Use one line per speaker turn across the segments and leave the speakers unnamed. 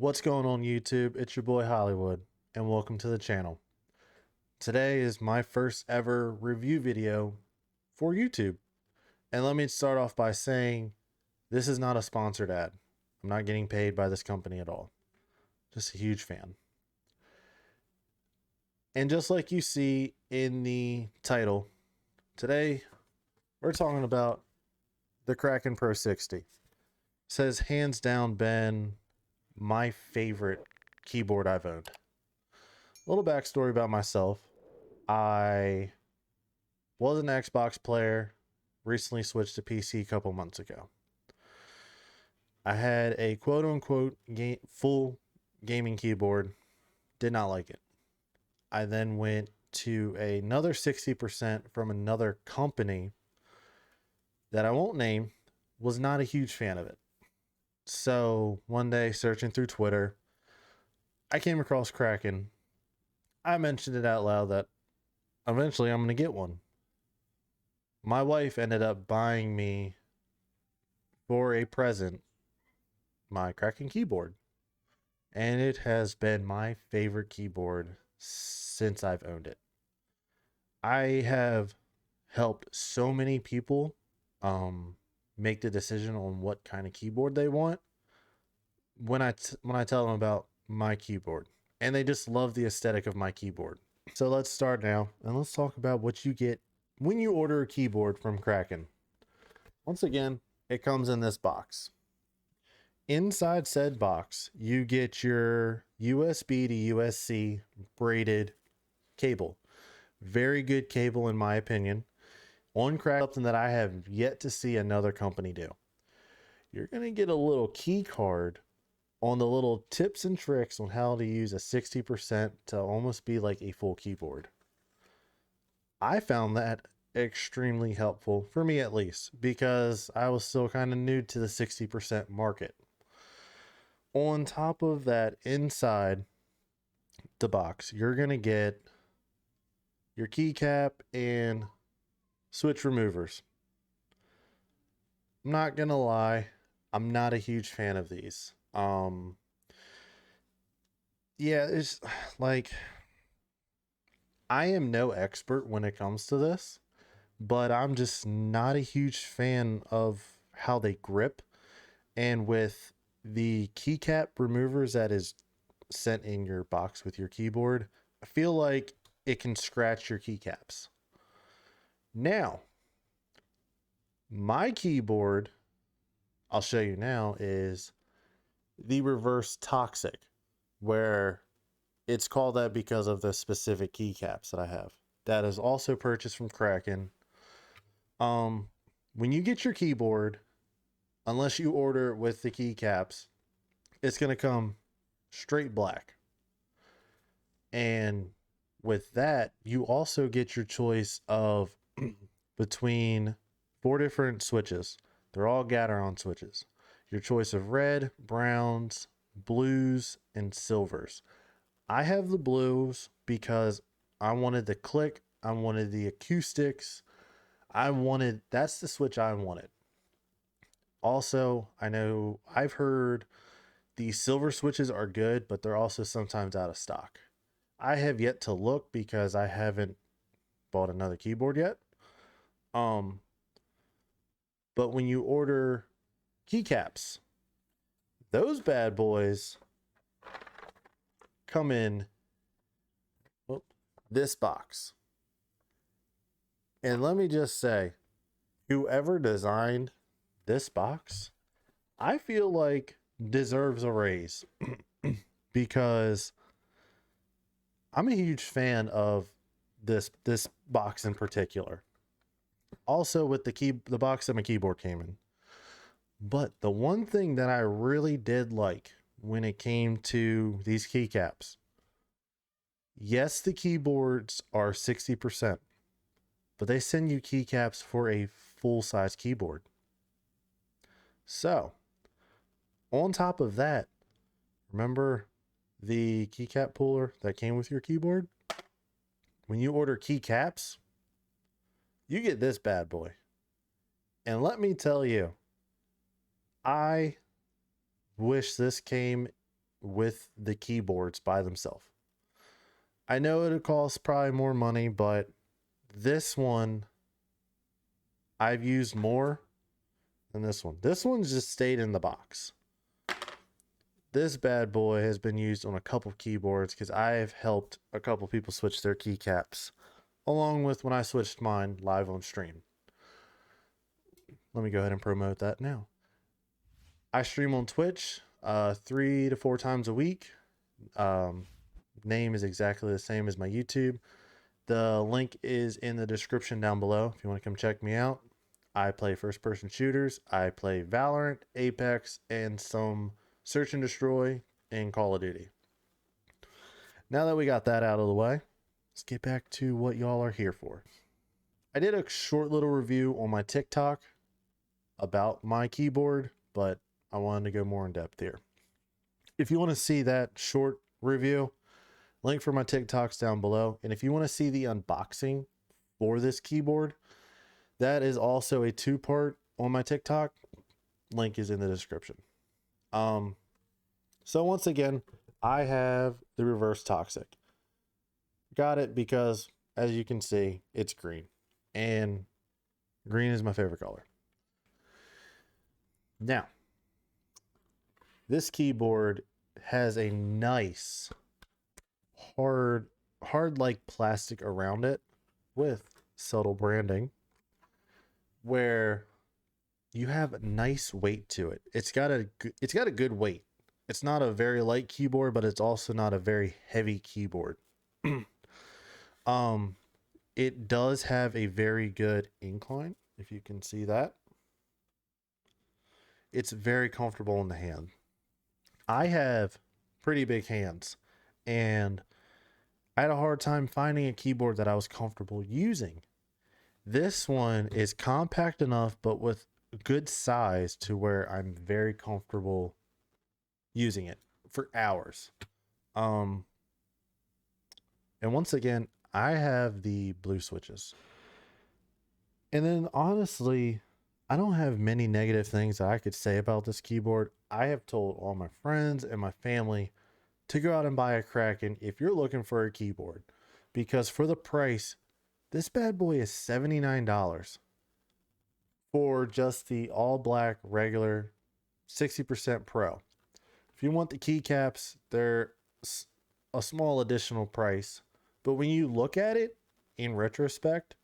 What's going on YouTube? It's your boy Hollywood and welcome to the channel. Today is my first ever review video for YouTube. And let me start off by saying this is not a sponsored ad. I'm not getting paid by this company at all. Just a huge fan. And just like you see in the title, today we're talking about the Kraken Pro 60. It says hands down been my favorite keyboard I've owned. A little backstory about myself. I was an Xbox player, recently switched to PC a couple months ago. I had a quote unquote full gaming keyboard, did not like it. I then went to another 60% from another company that I won't name, was not a huge fan of it. So one day searching through Twitter, I came across Kraken. I mentioned it out loud that eventually I'm going to get one. My wife ended up buying me for a present my Kraken keyboard. And it has been my favorite keyboard since I've owned it. I have helped so many people make the decision on what kind of keyboard they want when I tell them about my keyboard. And they just love the aesthetic of my keyboard. So let's start now and let's talk about what you get when you order a keyboard from Kraken. Once again, it comes in this box. Inside said box, you get your USB to USB braided cable. Very good cable in my opinion. On Kraken, something that I have yet to see another company do. You're going to get a little key card on the little tips and tricks on how to use a 60% to almost be like a full keyboard. I found that extremely helpful, for me at least, because I was still kind of new to the 60% market. On top of that, inside the box, you're going to get your keycap and switch removers. I'm not going to lie, I'm not a huge fan of these. Yeah, it's like, I am no expert when it comes to this, but I'm just not a huge fan of how they grip. And with the keycap removers that is sent in your box with your keyboard, I feel like it can scratch your keycaps. Now, my keyboard, I'll show you now, is the reverse toxic, where it's called that because of the specific keycaps that I have. That is also purchased from Kraken. When you get your keyboard, unless you order with the keycaps, it's going to come straight black. And with that, you also get your choice of between 4 different switches. They're all Gateron switches. Your choice of red, browns, blues, and silvers. I have the blues because I wanted the click, I wanted the acoustics, that's the switch I wanted. Also, I know I've heard the silver switches are good, but they're also sometimes out of stock. I have yet to look because I haven't bought another keyboard yet. But when you order keycaps, those bad boys come in this box. And let me just say, whoever designed this box, I feel like deserves a raise because I'm a huge fan of this box in particular. Also with the box that my keyboard came in. But the one thing that I really did like when it came to these keycaps, yes, the keyboards are 60%, but they send you keycaps for a full-size keyboard. So, on top of that, remember the keycap puller that came with your keyboard? When you order keycaps, you get this bad boy. And let me tell you, I wish this came with the keyboards by themselves. I know it'll cost probably more money, but this one I've used more than this one. This one's just stayed in the box. This bad boy has been used on a couple keyboards because I have helped a couple people switch their keycaps, along with when I switched mine live on stream. Let me go ahead and promote that now. I stream on Twitch 3 to 4 times a week. Name is exactly the same as my YouTube. The link is in the description down below if you want to come check me out. I play first person shooters. I play Valorant, Apex, and some Search and Destroy and Call of Duty. Now that we got that out of the way, let's get back to what y'all are here for. I did a short little review on my TikTok about my keyboard, but I wanted to go more in depth here. If you want to see that short review, link for my TikTok's down below. And if you want to see the unboxing for this keyboard, that is also a 2-part on my TikTok. Link is in the description. So once again, I have the Reverse Toxic. Got it because, as you can see, it's green. And green is my favorite color. Now, this keyboard has a nice hard like plastic around it with subtle branding where you have nice weight to it. It's got a good weight. It's not a very light keyboard, but it's also not a very heavy keyboard. It does have a very good incline, if you can see that. It's very comfortable in the hand. I have pretty big hands, and I had a hard time finding a keyboard that I was comfortable using. This one is compact enough, but with good size to where I'm very comfortable using it for hours. And once again, I have the blue switches. And then honestly, I don't have many negative things that I could say about this keyboard. I have told all my friends and my family to go out and buy a Kraken if you're looking for a keyboard, because for the price, this bad boy is $79 for just the all black regular 60% Pro. If you want the keycaps, they're a small additional price, but when you look at it in retrospect,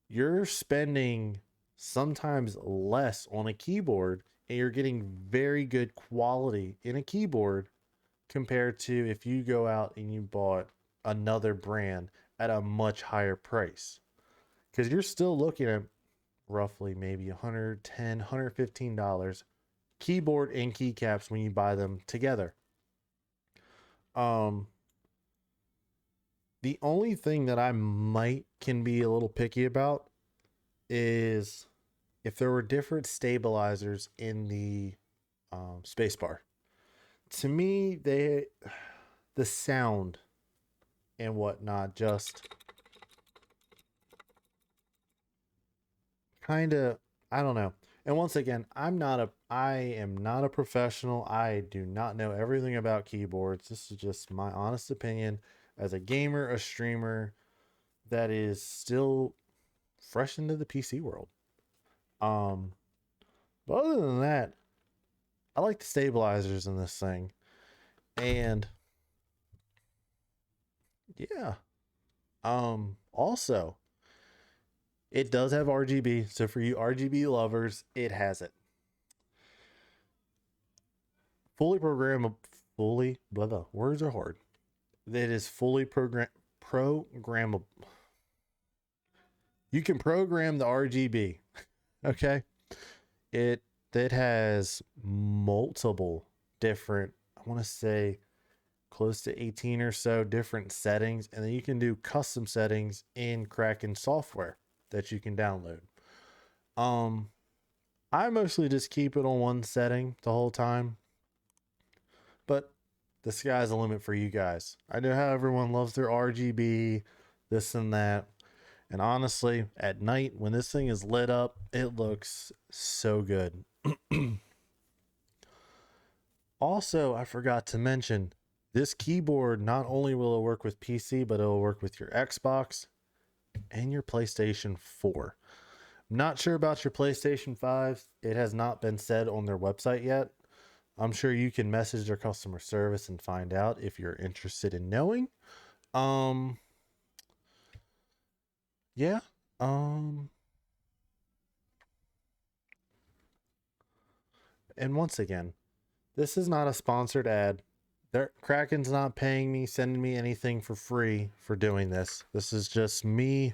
you're spending sometimes less on a keyboard and you're getting very good quality in a keyboard compared to if you go out and you bought another brand at a much higher price, because you're still looking at roughly maybe $110, $115 keyboard and keycaps when you buy them together. The only thing that I can be a little picky about is if there were different stabilizers in the spacebar. To me, the sound and whatnot just kind of, I don't know. And once again, I am not a professional. I do not know everything about keyboards. This is just my honest opinion as a gamer, a streamer that is still fresh into the PC world. But other than that, I like the stabilizers in this thing. And yeah. Also, it does have RGB, so for you RGB lovers, it has it. Fully programmable, blah blah. Words are hard. It is fully programmable. You can program the RGB. Okay. It has multiple different, I want to say close to 18 or so different settings, and then you can do custom settings in Kraken software that you can download. I mostly just keep it on one setting the whole time, but the sky's the limit for you guys. I know how everyone loves their RGB, this and that, and honestly, at night when this thing is lit up, it looks so good. Also, I forgot to mention, this keyboard not only will it work with PC, but it'll work with your Xbox and your PlayStation 4. I'm not sure about your PlayStation 5. It has not been said on their website yet. I'm sure you can message their customer service and find out if you're interested in knowing. Um yeah. Um and once again, this is not a sponsored ad. Kraken's not paying me, sending me anything for free for doing this. This is just me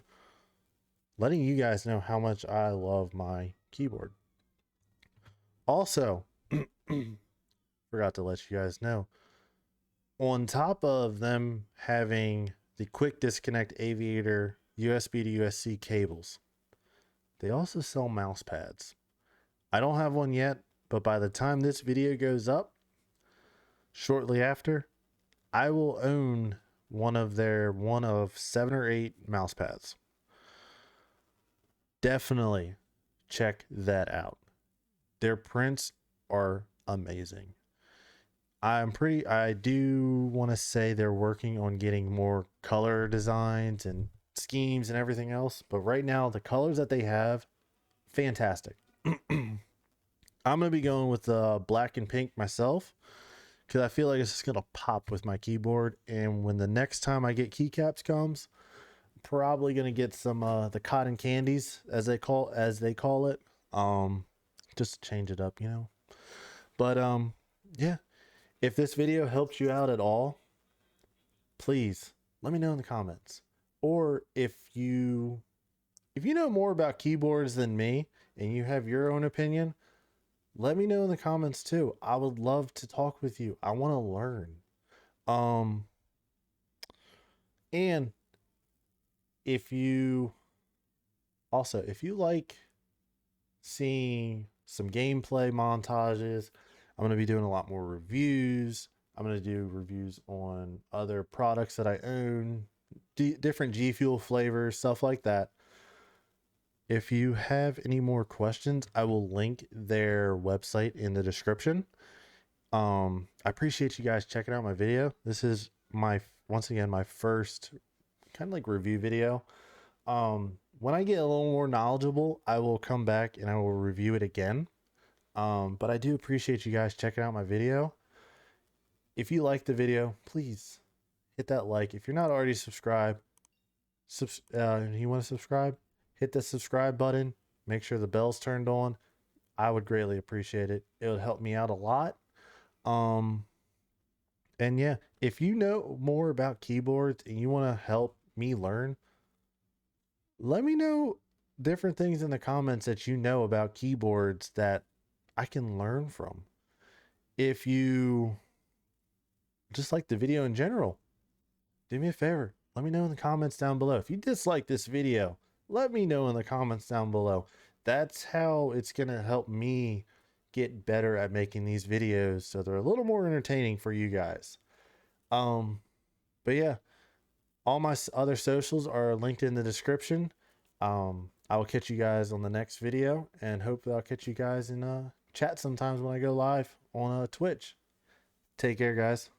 letting you guys know how much I love my keyboard. Also, forgot to let you guys know, on top of them having the quick disconnect aviator USB to USB cables, they also sell mouse pads. I don't have one yet, but by the time this video goes up, shortly after, I will own one of 7 or 8 mouse pads. Definitely check that out. Their prints are amazing. I do want to say they're working on getting more color designs and schemes and everything else, but right now the colors that they have, fantastic. I'm gonna be going with black and pink myself because I feel like it's just gonna pop with my keyboard. And when the next time I get keycaps comes, I'm probably gonna get some the cotton candies as they call it, just to change it up, you know. But yeah, if this video helped you out at all, please let me know in the comments. Or if you know more about keyboards than me and you have your own opinion, let me know in the comments too. I would love to talk with you. I want to learn. And if you like seeing some gameplay montages, I'm going to be doing a lot more reviews. I'm going to do reviews on other products that I own, different G Fuel flavors, stuff like that. If you have any more questions, I will link their website in the description. I appreciate you guys checking out my video. This is once again my first kind of like review video. When I get a little more knowledgeable, I will come back and I will review it again. But I do appreciate you guys checking out my video. If you like the video, please hit that like. If you're not already subscribed, you want to subscribe, hit the subscribe button. Make sure the bell's turned on. I would greatly appreciate it. It would help me out a lot. And yeah, if you know more about keyboards and you want to help me learn, let me know different things in the comments that you know about keyboards that I can learn from. If you just like the video in general, do me a favor. Let me know in the comments down below. If you dislike this video, let me know in the comments down below. That's how it's going to help me get better at making these videos so they're a little more entertaining for you guys. But yeah, all my other socials are linked in the description. I will catch you guys on the next video, and hopefully I'll catch you guys in chat sometimes when I go live on Twitch. Take care, guys.